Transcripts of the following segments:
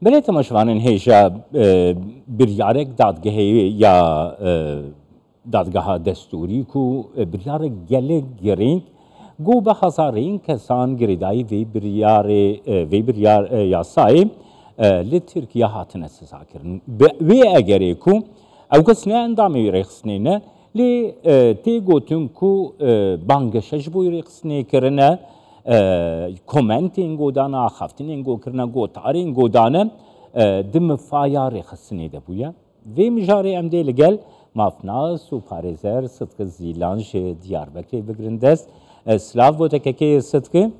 بله تماشوانین هیچا بریارک دادگاهی یا دادگاه دستوری کو بریارک گله گرینگ گو به هزارین کسان گریدایی وی بریار یاسای لی ترکیه هاتنه سزا کرن وی اگری کو او کسنه اندامی رخصنینه لی تی گوتن کو بانگشش بوی رخصنی کرنه کومنتین گودانا خفتین گو کرنا گو تارین گودانه دم فایار خصنی ده بویا و مجاری ام دی لگل مافناس و پارزر صدق زیلانج دیاربکر بگرندست سلاف بوده که صدق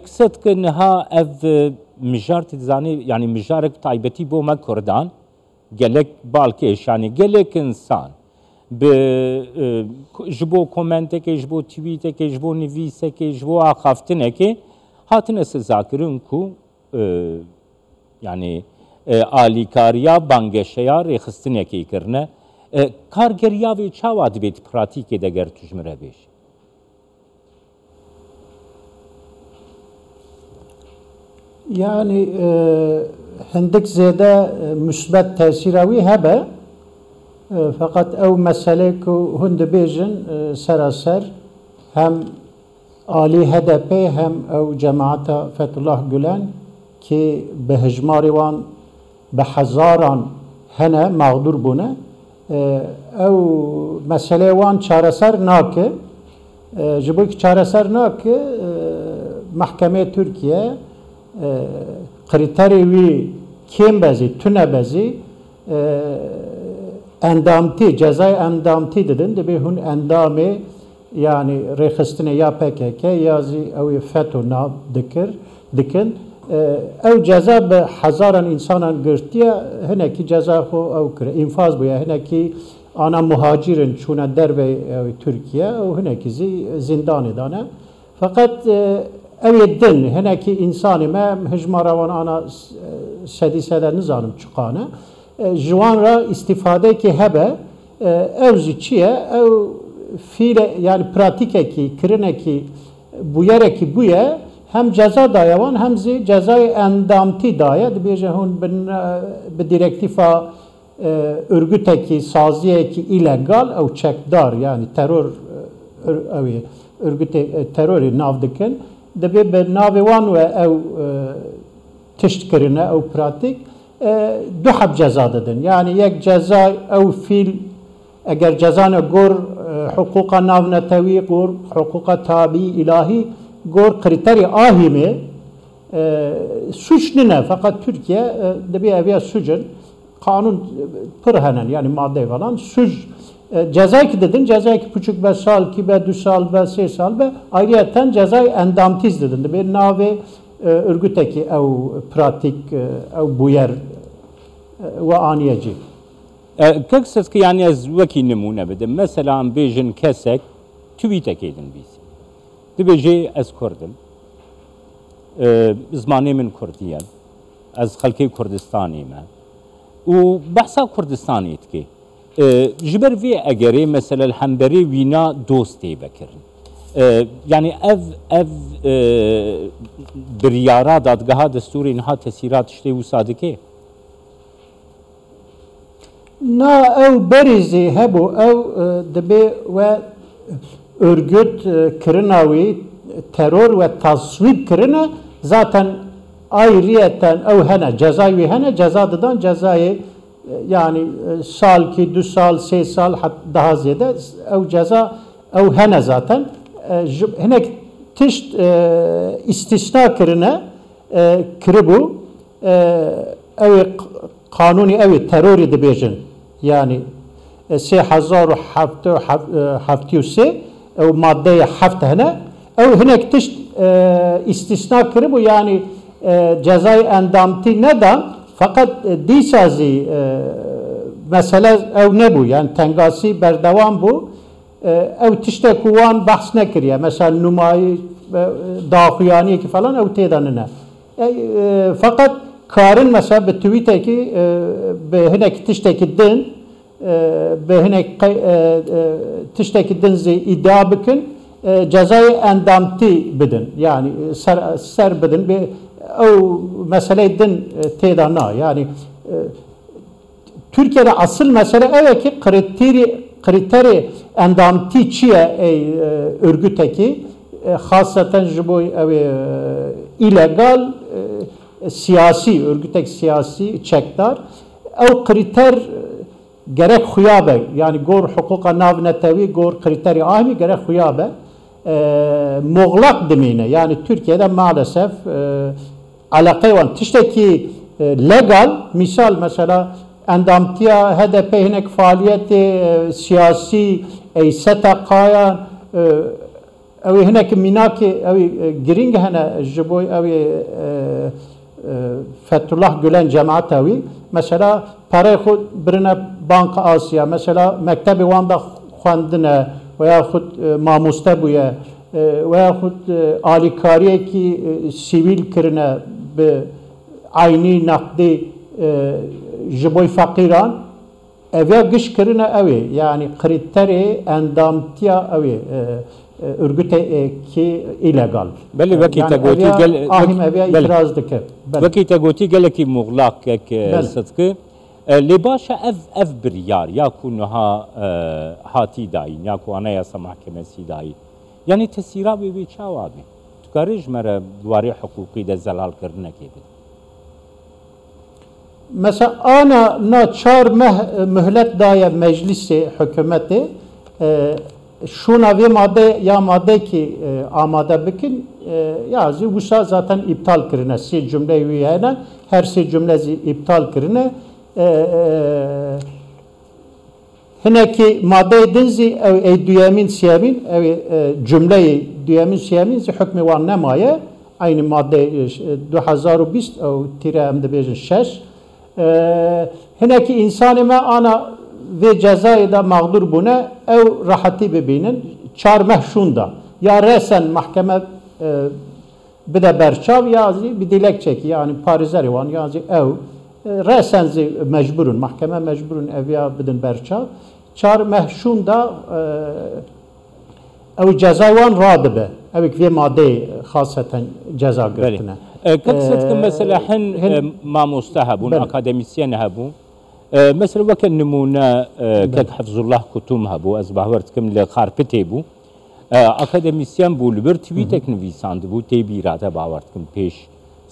صدق نها اف مجار تزانی یعنی مجارک تایبتی بو ما کردان گلک بالکش یعنی گلک انسان به جبو کومنت که جبو توییت که جبو نویسه که جبو آخافتنه که هاتنه سزاکرون کو یعنی آلیکاریا بانگشیا ریخستنه که کرنه کارگریا و چاواد بیت پراتیک دگر تجمره بیش yani هندك زيادة مثبت تأثيراوي هبه fakat ev mesele ku hund bêjin seraser hem alî HDP hem ew cemaata Fethullah Gülen ki bi hejmarê wan bi hezaran hene mağdur bûne ew meselê wan çareser nake ji bo ku çareser nake Mahkemê Türkiye kriterê wî kêm bezî tune bezî endamti, cezayı endamti dedin de bir hun endamı yani rexistine ya PKK ya ev FETÖ nav dikin ev ceza be hazaran insanan girtiye heneki ceza xo ev kire infaz bu ya heneki ana muhacirin çuna derve Türkiye ev heneki zindan edane fakat ev din heneki insanı me hicmaravan ana sedisede nizanım çıkanı جوان را استفاده که هبه اوزی چیه او فیل yani pratike ki kirine ki buyere ki buye hem ceza dayavan hem cezayı endamti daya dibêje hûn bi direktifa örgüte ki saziye ki illegal ew çekdar yani terör ew örgüte terörü nav dikin dibe bi navê wan ve ew tişt kirine ew pratik دو حب جزا دادن یعنی یک جزای او فیل اگر جزانه گر حقوق ناونتوی گر حقوق تابعی الهی گر کریتری آهیمه suç ne fakat Türkiye de bir evye suçun kanun pırhanen yani madde falan suç ceza ki dedin ceza ki buçuk 5 sal ki be 2 sal be 3 sal be ayrıyeten cezayı endamtiz dedin de bir nave örgüteki ev pratik ev buyer ve aniyeci. Kaksız ki yani az vaki nemune bedim. Mesela bejin kesek tweetek edin biz. Dibece az Kurdum. Zmanê min Kurdiye. Az xelkê Kurdistanê me. û behsa Kurdistanê dike. Ji ber vê egerê mesela hemberê wîna dostê vekirin. Yani ev biryara dadgaha destûrê niha tesîrat tiştê wisa dike? Na ew berizê hebû ew dibe ve örgüt kirina wî terör ve tasvip kirine zaten ayrıyeten ew hene cezayı wî hene ceza didan cezayı yani sal ki 2 sal 3 sal daha ziyade ew ceza ew hene zaten hinek tişt istisna kirine kiribû ew kanuni ev terörü dibêjin yani 3073 ev maddeye heft hene ev hinek tişt istisna kiribû yani cezayı endamti neden fakat dîsazî mesele ev ne bu yani tengasi berdevam bu ev tişte kuvan bahs nekiriye mesela numayı daxuyani ki falan ev têdanine fakat karın mesela bir tweet'teki behinek tişteki din behinek tişteki din iddia bikin cezayı endamti bidin yani ser bidin bir او mesele din têda na yani Türkiye'de asıl mesele evet ki kriteri endamti çiye örgüteki hasaten ji bo illegal siyasi örgütek siyasi çekdar ev kriter gerek xuyabe yani gor hukuka navnetevi gor kriteri ahmi gerek xuyabe muğlak demine yani Türkiye'de maalesef alakayı var. Tişteki legal misal mesela endamtiya HDP hinek faaliyeti siyasi STK'ya ev hinek minaki ev giring hene jiboy ev Fethullah Gülen cemaat evi mesela parayı xud birine Banka Asya mesela mektebi wanda xwendine veya xud mamoste bûye veya xud alîkariyekî sivîl kirine bi aynî naqdî ji bo feqîran ev ya giş kirine ew yani kriterê endamtiya ew örgütekî illegal. Belê vekî te gotî gel ahim ev ya itiraz dike. Vekî te gotî gelekî muğlaqek Sıtkı. Lê baş ev biryar ya ku niha hatî dayîn ya ku Anayasa Mahkemesî dayîn. Yani tesîra wê çawa be. Tu karî ji me re dwarê hukukî de zelalkirinekê bidî. Mesela ana çar mühlet daye meclisi hükümeti şuna ve madde ya madde ki amade bikin yazı wisa zaten iptal kirine si cümle üyene her si cümlesi iptal kirine hineki madde dinzi ev düyemin siyemin ev cümleyi düyemin siyemin hükmü var nemaye aynı madde 2020 ev tire emdebejin 6 hineki insanıma ana ve cezayı da mağdur buna ev rahati bibinin çar mehşunda ya resen mahkeme bide berçav yazı bir dilekçeki yani Parizeri van yazı ev resen mecburun mahkeme mecburun ev ya bidin berçav çar mehşunda ev cezavan radibe ev ki madde haseten ceza görtüne. Sıtkı mesela hin mamoste hebun, akademisyen hebun. Mesela وەکە نمونە کەک حەفزوڵڵاه کوتوم هەبوو ئەس باوەڕ دکەم لە خارپتێ بوو ئەکادەمیسیان بوو لەبەر تویتێک نویساند بوو تێبیراتە باوەڕ دکەم پێش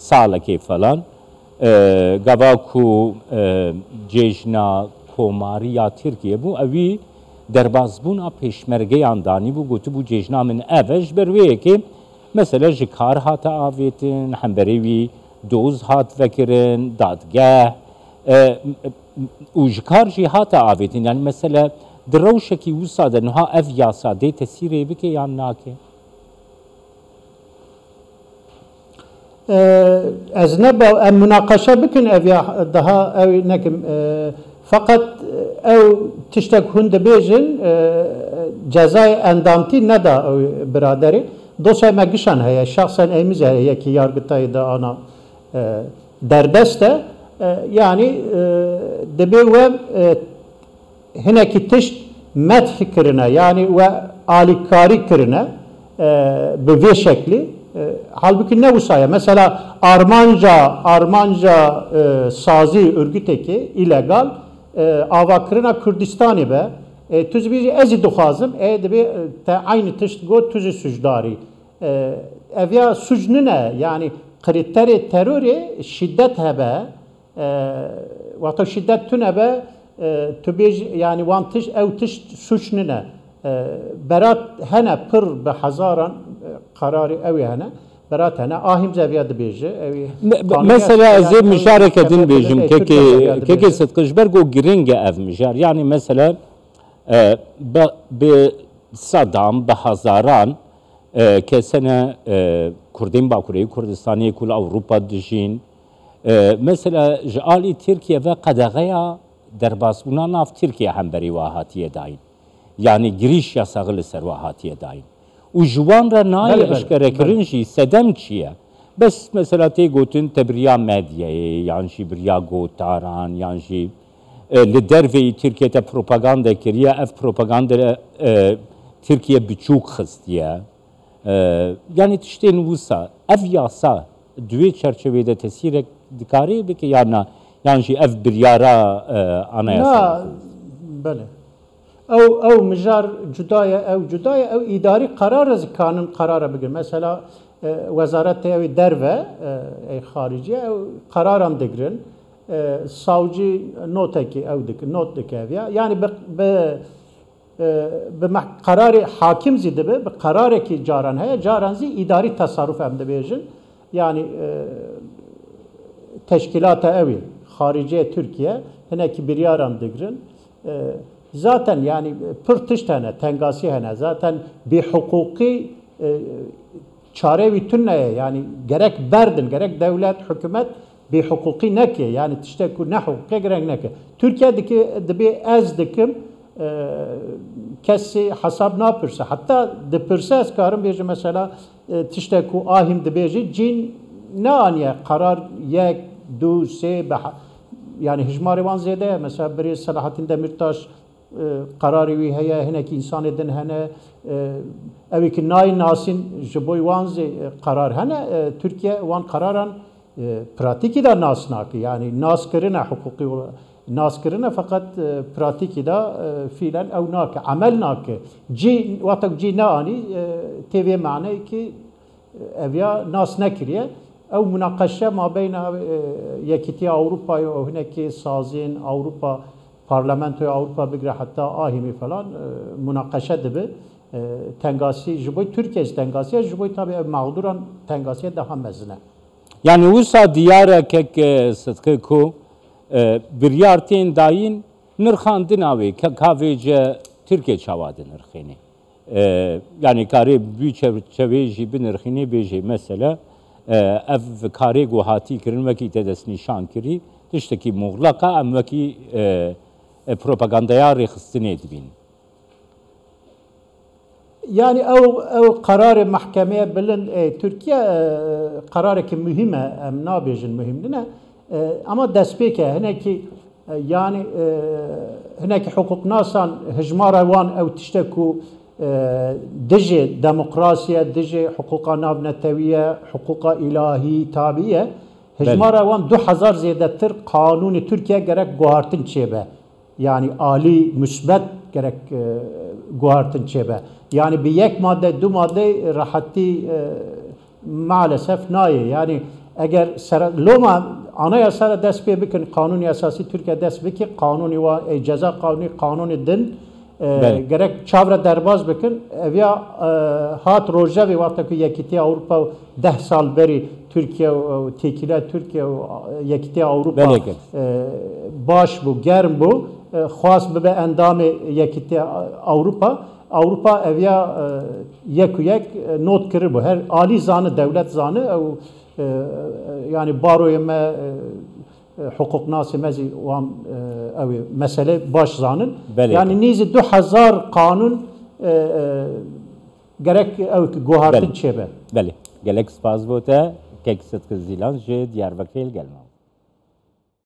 ساڵێکی فەلان گەڤاکو جێژنا کۆمارییا تورکیە بوو ئەوی دەربازبوونا پێشمەرگەیان دانی بوو گوتبوو جێژنا من ئەڤەش بەروەیەکێ مەسەلە ji kar hate avêtin hemberê wî doz hat vekirin dadgeh û ji kar jî hate avêtin yani mesela di rewşekî wisa de niha ev yasa dê tesîrê bike yan nake ez neba em münaqeşe bikin ev ya daha ev nekim fakat ev tiştek hûn dibêjin cezayê endamtî neda ew biraderî dosya me gişan heye şahsen emiz heye ki yargıtayı da ana derdest e yani debe ve hineki tişt meth kirine yani ve alikari kirine bu ve şekli halbuki ne usaya mesela Armanca sazi örgüteki illegal ava kirine Kürdistan'ı be tüz bir ezi duhazım debe aynı tişt go tüzü sucdari evya sucnune yani kriteri terörü şiddet hebe وقتی شدت تو نبه تو بیج یعنی وان تش او تش سوچ نه برات هنه پر به هزاران قراری اوی هنه برات هنه آهیم زویاد بیجه مثلا از مشارکه دین بیجم که صدقش برگو گرینگ اف مشار yani mesela به صدام به هزاران کسنه کردین باکوری کردستانی کل اروپا دشین mesela ji alî Tirkiye ve qedexeya derbasbûna nav Tirkiye hemberî wa hatiye dayîn. Yani giriş yasağı li ser wa hatiye dayîn. û ji wan re nayê eşkerekirin jî sedem çi ye? Bes mesela tê gotin te biriya medyayê yan jî biriya gotaran yan jî li derveyî Tirkiye te propaganda kiriye ev propaganda Tirkiye biçûk xistiye. Yani tiştên wisa ev yasa دوی çerçevede tesirek dikari bike ya na yani jî ev biryara anayasa. بله او مجار جدايه او جدايه او اداري قرار از kanun karara bigir. Mesela وزارت درve خارجيه او قرارم دگرن savcı noteki ev dik not dik ev ya yani به قرار حاکم زیده به قراره کی جاران هست جاران زی اداری تصرف هم دبیجن yani teşkilat evi harici Türkiye hene ki bir yaram degrin zaten yani pırtış tane tengasi hene zaten bir hukuki çare bütünleye yani gerek berdin gerek devlet hükümet bir hukuki neke yani işte ku ne hukuki gerek neke Türkiye'deki de ez dikim kesi hesap ne yapırsa hatta de pırsa ez karım bejim mesela işte ku ahim de beji cin ne aniye karar yek du se yani hicmari van zede mesela biri Selahattin Demirtaş kararı vi heye hinek insan edin hene evi ki nay nasin jiboy van karar hene Türkiye van kararan pratiki da nasnaki yani nas kirine hukuki nas kirine fakat pratiki da fiilen ev nake amel nake ci vatak ci ne ani tevi mane ki evya nas nekiriye ev münakaşe ma beyna yekiti Avrupa'yı o hineki sazin Avrupa parlamentoya Avrupa bigre hatta ahimi falan münakaşe dibi tengasi jiboy Türkiye tengasi jiboy tabi mağduran tengasiye daha mezne. Yani usa diyara kek sıtkı ku biryartin dayin nırkhandın abi kahvece Türkiye çavadı nırkhini. Yani kare büyük çevreji bir nırkhini beji mesela ev kare guhati kirin veki tedes nişan kiri tişteki muğlaka em veki propagandaya rehstin edibin. Yani ev kararı mahkemeye bilin Türkiye kararı ki mühime em nabejin mühimdine ama despeke hineki yani hineki hukuk nasan hicmara wan ev tişteku dije demokrasiye dije hukuka navneteviye hukuka ilahi tabiye hicmara wan 2000 ziyadettir kanuni Türkiye gerek guhartın çebe yani ali müsbet gerek guhartın çebe yani bir yek madde du madde rahati maalesef naye yani eğer loma anayasada dest pê bikin kanuni esasî Türkiye dest bike kanuni wa ceza kanuni din gerek çavre derbaz bikin evya hat rojevê wata ku yekîtiya Avrupa 10 sal berî Türkiye tekîla Türkiye yekîtiya Avrupa baş bû germ bû xwast bibe endamê yekîtiya Avrupa evya yek û yek not kiribû her alî zanı devlet zanı ew yani baroya me hukuk nasi mezi wan ev mesele baş zanın yani nizi 2000 kanun gerek ev guhartın çebe. Beli. Gelek spas vote kek sıtkı zilan je Diyarbakır gelmem.